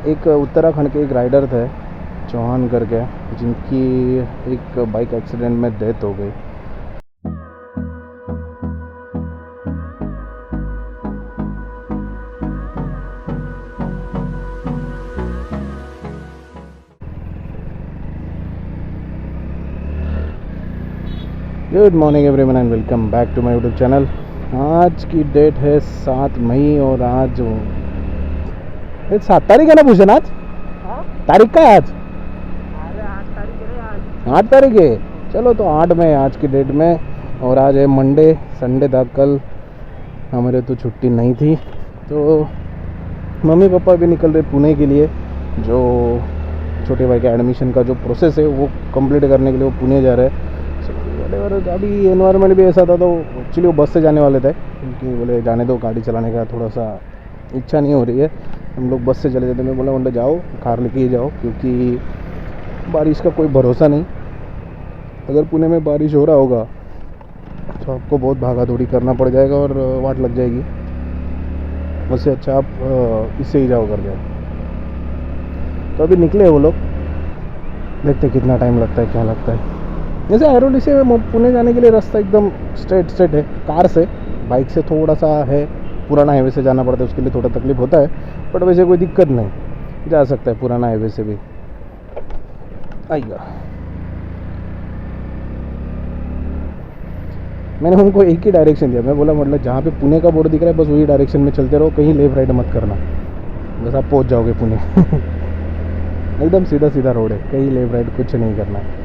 एक उत्तराखंड के एक राइडर थे चौहान करके, जिनकी एक बाइक एक्सीडेंट में डेथ हो गई। Good morning everyone and welcome back to my YouTube channel. आज की डेट है 7 मई और आज 7 तारीख है ना भूषण? आज तारीख का है आज? अरे 8 तारीख है आज। 8 तारीख है। चलो तो 8 में आज की डेट में, और आज है मंडे, संडे था कल। हमारे तो छुट्टी नहीं थी, तो मम्मी पापा भी निकल रहे पुणे के लिए। जो छोटे भाई के एडमिशन का जो प्रोसेस है वो कंप्लीट करने के लिए वो पुणे जा रहे हैं। और अभी एनवायरनमेंट भी ऐसा था, तो एक्चुअली वो बस से जाने वाले थे, क्योंकि बोले जाने दो, गाड़ी चलाने का थोड़ा सा इच्छा नहीं हो रही है, हम लोग बस से चले जाते। मैं बोला वंडे जाओ, कार लेके ही जाओ, क्योंकि बारिश का कोई भरोसा नहीं। अगर पुणे में बारिश हो रहा होगा तो आपको बहुत भागा दौड़ी करना पड़ जाएगा और वाट लग जाएगी। उससे अच्छा आप इससे ही जाओ कर जाओ। तो अभी निकले वो लोग, देखते कितना टाइम लगता है, क्या लगता है। जैसे ऐरोली से पुणे जाने के लिए रास्ता एकदम स्ट्रेट है कार से। बाइक से थोड़ा सा है, पुराना हाईवे से जाना पड़ता है, उसके लिए थोड़ा तकलीफ होता है, बट वैसे कोई दिक्कत नहीं, जा सकता है पुराना हाईवे से भी। आइएगा, मैंने उनको एक ही डायरेक्शन दिया। मैं बोला मतलब जहाँ पे पुणे का बोर्ड दिख रहा है बस वही डायरेक्शन में चलते रहो, कहीं लेफ्ट राइट मत करना, बस आप पहुँच जाओगे पुणे। एकदम सीधा सीधा रोड है, कहीं लेफ्ट राइट कुछ नहीं करना है।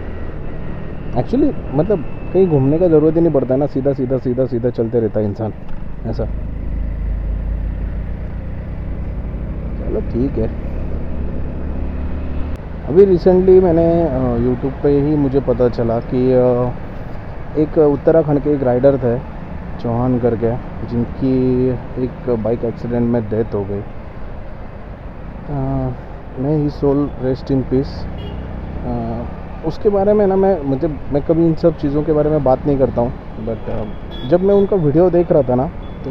एक्चुअली मतलब कहीं घूमने का ज़रूरत ही नहीं पड़ता है ना, सीधा सीधा सीधा सीधा चलते रहता है इंसान ऐसा। चलो ठीक है। अभी रिसेंटली मैंने यूट्यूब पे ही मुझे पता चला कि एक उत्तराखंड के एक राइडर थे चौहान करके, जिनकी एक बाइक एक्सीडेंट में डेथ हो गई। मैं ही सोल रेस्ट इन पीस। उसके बारे में ना मैं कभी इन सब चीज़ों के बारे में बात नहीं करता हूँ, बट जब मैं उनका वीडियो देख रहा था ना, तो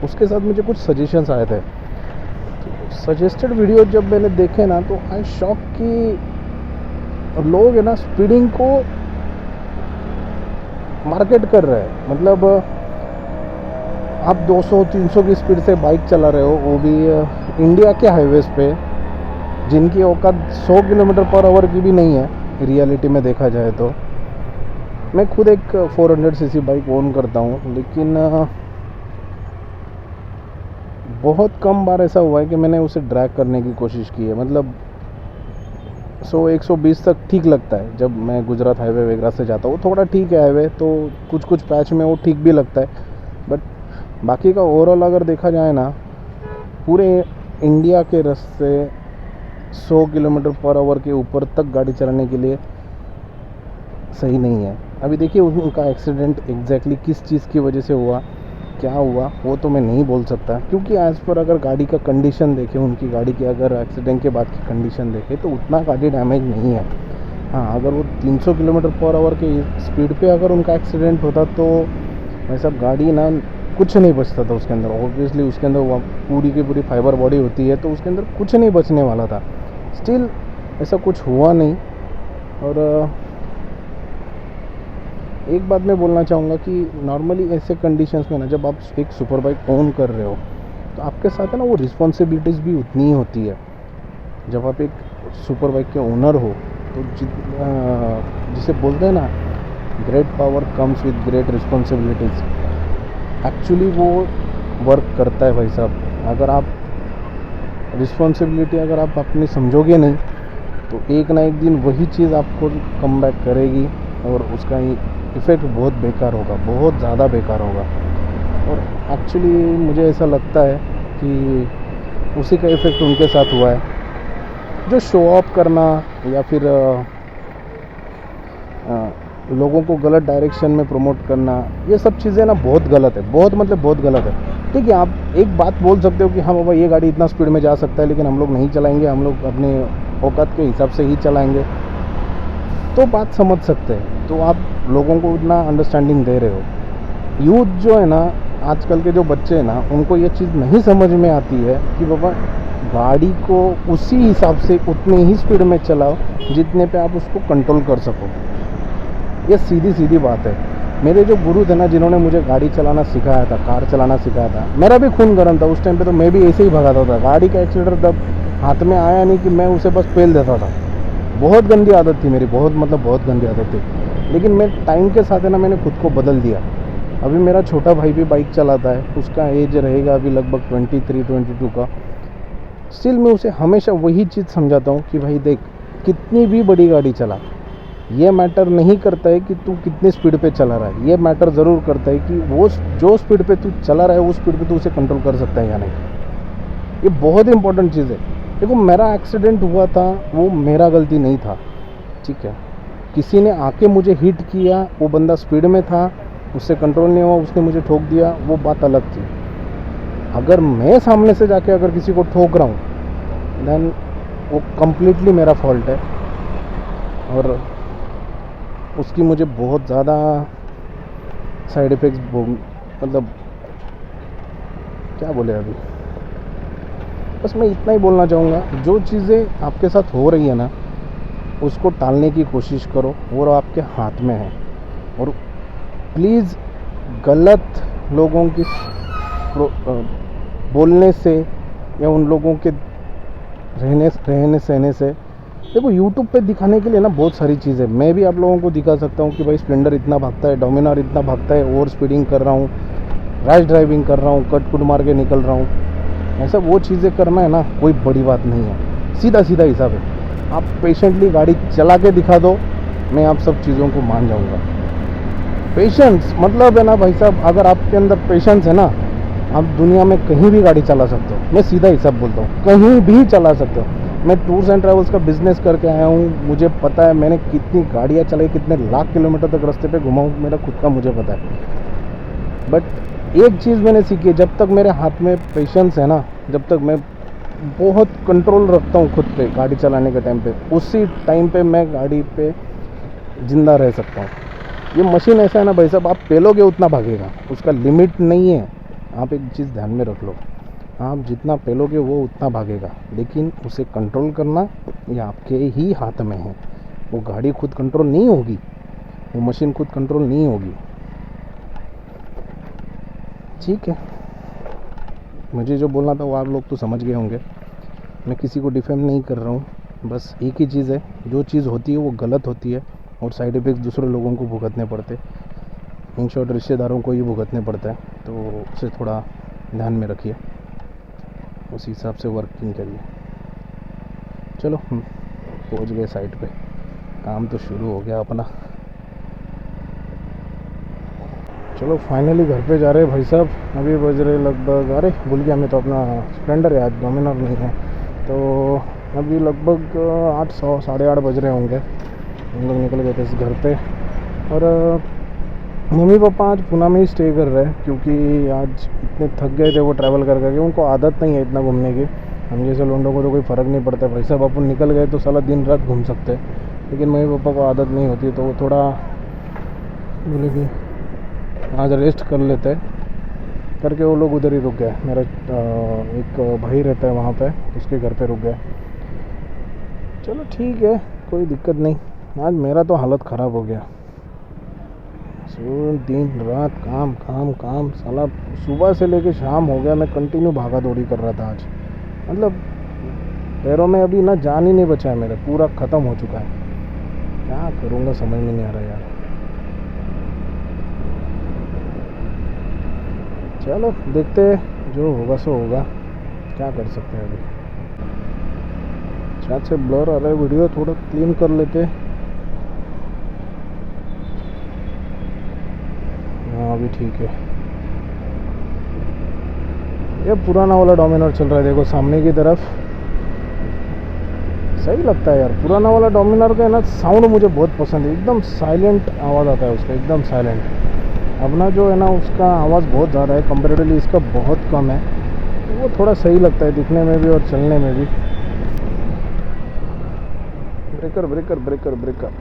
उसके साथ मुझे कुछ सजेशंस आए थे। तो सजेस्टेड वीडियो जब मैंने देखे ना, तो आई शॉक कि लोग है ना स्पीडिंग को मार्केट कर रहे हैं। मतलब आप 200-300 की स्पीड से बाइक चला रहे हो, वो भी इंडिया के हाईवेज़ पे, जिनकी औकात 100 किलोमीटर पर आवर की भी नहीं है रियलिटी में देखा जाए तो। मैं खुद एक 400 सीसी बाइक ओन करता हूँ, लेकिन बहुत कम बार ऐसा हुआ है कि मैंने उसे ड्रैग करने की कोशिश की है। मतलब 100-120 तक ठीक लगता है जब मैं गुजरात हाईवे वगैरह से जाता हूँ, थोड़ा ठीक है हाईवे, तो कुछ कुछ पैच में वो ठीक भी लगता है। बट बाकी का ओवरऑल अगर देखा जाए ना, पूरे इंडिया के रास्ते 100 किलोमीटर पर आवर के ऊपर तक गाड़ी चलाने के लिए सही नहीं है। अभी देखिए उनका एक्सीडेंट एग्जैक्टली किस चीज़ की वजह से हुआ, क्या हुआ, वो तो मैं नहीं बोल सकता, क्योंकि एज़ पर अगर गाड़ी का कंडीशन देखें, उनकी गाड़ी की अगर एक्सीडेंट के बाद की कंडीशन देखें, तो उतना गाड़ी डैमेज नहीं है। हाँ, अगर वो 300 किलोमीटर पर आवर के स्पीड पे अगर उनका एक्सीडेंट होता तो भाई साहब गाड़ी ना कुछ नहीं बचता था उसके अंदर। ऑब्वियसली उसके अंदर वो पूरी की पूरी फाइबर बॉडी होती है, तो उसके अंदर कुछ नहीं बचने वाला था। स्टिल ऐसा कुछ हुआ नहीं। और एक बात मैं बोलना चाहूँगा कि नॉर्मली ऐसे कंडीशंस में ना, जब आप एक सुपर बाइक ओन कर रहे हो, तो आपके साथ है ना वो रिस्पॉन्सिबिलिटीज़ भी उतनी ही होती है। जब आप एक सुपर बाइक के ओनर हो, तो जिसे बोलते हैं ना, great power comes with great responsibilities, actually वो वर्क करता है भाई साहब। अगर आप रिस्पॉन्सिबिलिटी अगर आप अपनी समझोगे नहीं, तो एक ना एक दिन वही चीज़ आपको कम बैक करेगी, और उसका इफ़ेक्ट बहुत बेकार होगा, बहुत ज़्यादा बेकार होगा। और एक्चुअली मुझे ऐसा लगता है कि उसी का इफ़ेक्ट उनके साथ हुआ है। जो शो ऑफ करना या फिर लोगों को गलत डायरेक्शन में प्रमोट करना, ये सब चीज़ें ना बहुत गलत है, बहुत मतलब बहुत गलत है। ठीक है, आप एक बात बोल सकते हो कि हाँ बाबा ये गाड़ी इतना स्पीड में जा सकता है, लेकिन हम लोग नहीं चलाएंगे, हम लोग अपने औकात के हिसाब से ही चलाएंगे, तो बात समझ सकते हैं। तो आप लोगों को इतना अंडरस्टैंडिंग दे रहे हो। यूथ जो है ना, आजकल के जो बच्चे हैं ना, उनको ये चीज़ नहीं समझ में आती है कि बाबा गाड़ी को उसी हिसाब से उतने ही स्पीड में चलाओ जितने पे आप उसको कंट्रोल कर सको। ये सीधी सीधी बात है। मेरे जो गुरु थे ना, जिन्होंने मुझे गाड़ी चलाना सिखाया था, कार चलाना सिखाया था, मेरा भी खून गर्म था उस टाइम पे, तो मैं भी ऐसे ही भगाता था। गाड़ी का एक्सीलेटर तब हाथ में आया नहीं कि मैं उसे बस पेल देता था। बहुत गंदी आदत थी मेरी, बहुत गंदी आदत थी। लेकिन मैं टाइम के साथ है ना, मैंने खुद को बदल दिया। अभी मेरा छोटा भाई भी बाइक चलाता है, उसका एज रहेगा अभी लगभग 23-22 का। स्टिल मैं उसे हमेशा वही चीज़ समझाता हूँ कि भाई देख, कितनी भी बड़ी गाड़ी चला, ये मैटर नहीं करता है कि तू कितनी स्पीड पे चला रहा है। ये मैटर ज़रूर करता है कि वो जो स्पीड पे तू चला रहा है उस स्पीड पे तू उसे कंट्रोल कर सकता है या नहीं। ये बहुत इंपॉर्टेंट चीज़ है। देखो, मेरा एक्सीडेंट हुआ था, वो मेरा गलती नहीं था, ठीक है। किसी ने आके मुझे हिट किया, वो बंदा स्पीड में था, उससे कंट्रोल नहीं हुआ, उसने मुझे ठोक दिया, वो बात अलग थी। अगर मैं सामने से जाके अगर किसी को ठोक रहा हूँ, देन वो कम्प्लीटली मेरा फॉल्ट है। और उसकी मुझे बहुत ज़्यादा साइड इफ़ेक्ट्स, मतलब क्या बोले अभी, बस मैं इतना ही बोलना चाहूँगा, जो चीज़ें आपके साथ हो रही है ना, उसको टालने की कोशिश करो, वो आपके हाथ में है। और प्लीज़ गलत लोगों की बोलने से या उन लोगों के रहने सहने से, देखो यूट्यूब पे दिखाने के लिए ना बहुत सारी चीज़ें, मैं भी आप लोगों को दिखा सकता हूँ कि भाई स्प्लेंडर इतना भागता है, डोमिनार इतना भागता है, ओवर स्पीडिंग कर रहा हूँ, रैश ड्राइविंग कर रहा हूँ, कट कुट मार के निकल रहा हूँ। ऐसा वो चीज़ें करना है ना, कोई बड़ी बात नहीं है, सीधा सीधा हिसाब है। आप पेशेंटली गाड़ी चला के दिखा दो, मैं आप सब चीज़ों को मान जाऊँगा। पेशेंस मतलब है ना भाई साहब, अगर आपके अंदर पेशेंस है ना, आप दुनिया में कहीं भी गाड़ी चला सकते हो। मैं सीधा हिसाब बोलता हूँ, कहीं भी चला सकते हो। मैं टूर्स एंड ट्रैवल्स का बिज़नेस करके आया हूँ, मुझे पता है मैंने कितनी गाड़ियाँ चलाई, कितने लाख किलोमीटर तक रास्ते पे घुमा हूँ, मेरा खुद का मुझे पता है। बट एक चीज़ मैंने सीखी है, जब तक मेरे हाथ में पेशेंस है ना, जब तक मैं बहुत कंट्रोल रखता हूँ खुद पे गाड़ी चलाने के टाइम पे, उसी टाइम पे मैं गाड़ी पे ज़िंदा रह सकता हूँ। ये मशीन ऐसा है ना भाई साहब, आप पेलोगे उतना भागेगा, उसका लिमिट नहीं है। आप एक चीज़ ध्यान में रख लो, आप जितना पेलोगे वो उतना भागेगा, लेकिन उसे कंट्रोल करना ये आपके ही हाथ में है। वो गाड़ी खुद कंट्रोल नहीं होगी, वो मशीन खुद कंट्रोल नहीं होगी, ठीक है। मुझे जो बोलना था वो आप लोग तो समझ गए होंगे। मैं किसी को डिफेम नहीं कर रहा हूँ, बस एक ही चीज़ है, जो चीज़ होती है वो गलत होती है और साइड इफ़ेक्ट्स दूसरे लोगों को भुगतने पड़ते, इन शॉर्ट रिश्तेदारों को ही भुगतने पड़ता है। तो उसे थोड़ा ध्यान में रखिए, उस हिसाब से वर्किंग करिए। चलो हम पहुँच गए साइट पे, काम तो शुरू हो गया अपना। चलो फाइनली घर पे जा रहे हैं भाई साहब। अभी बज रहे लगभग, अरे भूल गया मैं तो, अपना स्प्लेंडर है आज, डोमिनार नहीं है। तो अभी लगभग 8 साढ़े 8 बज रहे होंगे, हम लोग निकल गए थे इस घर पे। और मम्मी पापा आज पुणे में ही स्टे कर रहे हैं, क्योंकि आज इतने थक गए थे वो ट्रैवल कर करके, उनको आदत नहीं है इतना घूमने की। हम जैसे लोंडों को तो कोई फ़र्क नहीं पड़ता भाई साहब, अपन निकल गए तो साला दिन रात घूम सकते हैं, लेकिन मम्मी पापा को आदत नहीं होती, तो वो थोड़ा बोले कि आज रेस्ट कर लेते हैं करके वो लोग उधर ही रुक गए। मेरा एक भाई रहता है वहाँ पे, उसके घर पे रुक गए। चलो ठीक है, कोई दिक्कत नहीं। आज मेरा तो हालत ख़राब हो गया, दिन रात काम काम काम, साला सुबह से लेके शाम हो गया, मैं कंटिन्यू भागा दौड़ी कर रहा था आज। मतलब पैरों में अभी ना जान ही नहीं बचा है मेरा, पूरा ख़त्म हो चुका है। क्या करूँगा समझ में नहीं आ रहा यार। चलो देखते हैं, जो होगा सो होगा, क्या कर सकते हैं। अभी शायद से ब्लर आ रहा है वीडियो, थोड़ा क्लीन कर लेते। हाँ अभी ठीक है। ये पुराना वाला डोमिनार चल रहा है, देखो सामने की तरफ, सही लगता है यार। पुराना वाला डोमिनार का है ना साउंड मुझे बहुत पसंद है, एकदम साइलेंट आवाज़ आता है उसका, एकदम साइलेंट। अपना जो है ना उसका आवाज़ बहुत ज़्यादा है, कंपेरेटिवली इसका बहुत कम है, तो वो थोड़ा सही लगता है दिखने में भी और चलने में भी। Breaker breaker breaker breaker,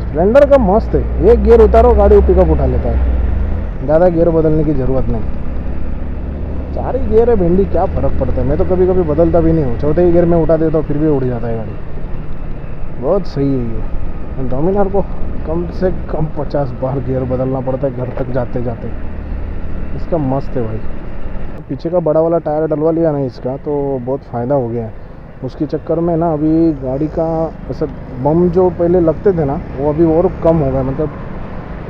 Splendor का मस्त है, एक गियर उतारो गाड़ी पिकअप उठा लेता है, ज़्यादा गियर बदलने की ज़रूरत नहीं। 4 ही गियर है भिंडी, क्या फ़र्क पड़ता है। मैं तो कभी कभी बदलता भी नहीं हूँ, चौथे ही गियर में उठा देता हूँ फिर भी उड़ जाता है गाड़ी। बहुत सही है ये। डोमिनार को कम से कम 50 बार गियर बदलना पड़ता है घर तक जाते जाते। इसका मस्त है भाई। पीछे का बड़ा वाला टायर डलवा लिया ना इसका, तो बहुत फ़ायदा हो गया है। उसके चक्कर में ना अभी गाड़ी का ऐसा बम जो पहले लगते थे ना, वो अभी और कम हो गया। मतलब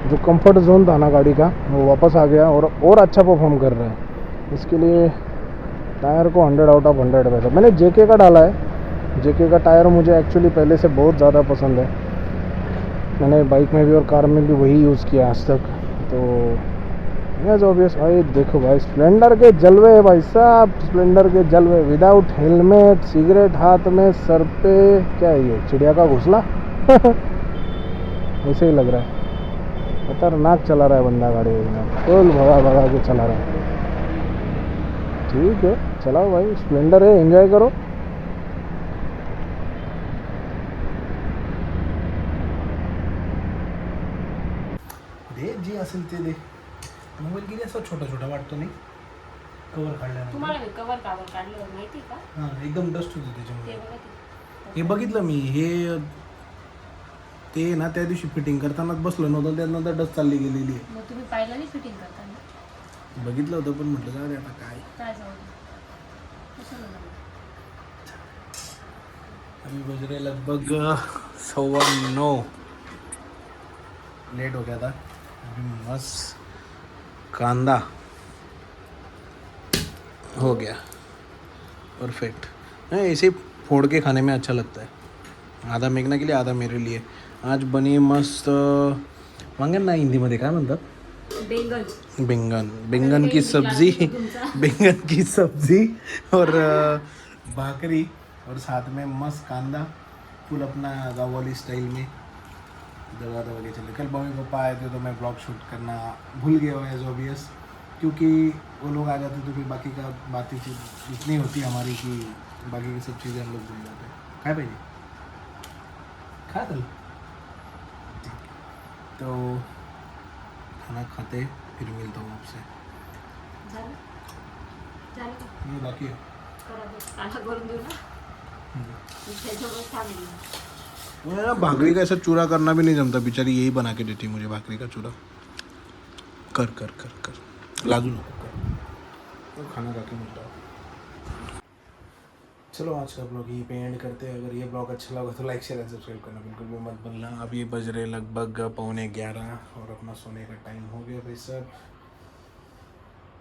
जो कंफर्ट जोन था ना गाड़ी का, वो वापस आ गया और अच्छा परफॉर्म कर रहा है। इसके लिए टायर को 100 आउट ऑफ 100 वैसा। मैंने जेके का डाला है। जेके का टायर मुझे एक्चुअली पहले से बहुत ज़्यादा पसंद है। मैंने बाइक में भी और कार में भी वही यूज़ किया आज तक। तो यस ऑब्वियस भाई, देखो भाई स्प्लेंडर के जलवे है भाई साहब, स्प्लेंडर के जलवे। विदाउट हेलमेट, सिगरेट हाथ में, सर पे क्या है ये, चिड़िया का घोंसला ऐसे ही लग रहा है। खतरनाक चला रहा है बंदा गाड़ी, फुल भगा भगा के चला रहा है। ठीक है चलाओ भाई, स्प्लेंडर है, एंजॉय करो। दे जी असेल ते दे। मोबाईल किती असं छोटा छोटा वाटतो नाही, कवर काढल्यानंतर तुम्हाला कवर कावर काढलं माहिती का? हां एकदम डस्ट होती त्याच्यामुळे। ते बघा ते. हे बघितलं मी, हे ते ना त्या दिवशी फिटिंग करतानाच बसलं नव्हतं, त्यानंतर डस्ट चालली गेलेली आहे। मग तुम्ही पाहिलं नाही फिटिंग करताना? बघितलं होतं पण म्हटलं जाऊ दे आता काय। काय जाऊ दे. कशाला जाऊ? अभी बज रहे लगभग 9:15। लेट हो गया था। अभी मस्त कांदा हो गया, परफेक्ट। नहीं ऐसे ही फोड़ के खाने में अच्छा लगता है। आधा मेघना के लिए, आधा मेरे लिए। आज बनी मस्त वांगण ना हिंदीमध्ये काय म्हणतात, बेंगन. बेंगन की सब्जी बेंगन की सब्जी और भाकरी, और साथ में मस्त कांदा, फुल अपना गाँव वाली स्टाइल में दबा दबा के चले। कल मम्मी पापा आए थे तो मैं ब्लॉग शूट करना भूल गया हूँ एज ऑब्वियस, क्योंकि वो लोग आ जाते तो फिर बाकी का बातें इतनी होती हमारी कि बाकी की सब चीज़ें हम लोग भूल जाते हैं। खाए भाई खा चल। तो खाना खाते फिर मिलता हूँ आपसे। झालं? झालं का? ये बाकी है। करा दे. कांदा करून देऊ ना? त्याच्यावर थांबली. मुझे ना भाकरी का ऐसा चूरा करना भी नहीं जमता, बेचारी यही बना के देती मुझे भाकरी का चूरा। कर कर कर कर लाजू नको कर, तो खाना खा के मिलता हूँ। चलो आज का ब्लॉग यहीं पे एंड करते हैं। अगर ये ब्लॉग अच्छा लगा तो लाइक शेयर एंड सब्सक्राइब करना बिल्कुल भी मत भूलना। अभी बज रहे लगभग 11:15 और अपना सोने का टाइम हो गया भाई साहब।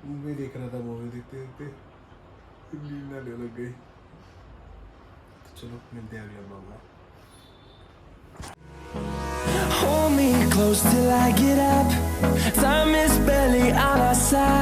मूवी देख रहा था, मूवी देखते देखते नींद आने लग गई। तो चलो मिलते हैं अगले ब्लॉग में। Hold me close till I get up. Time is barely on our side.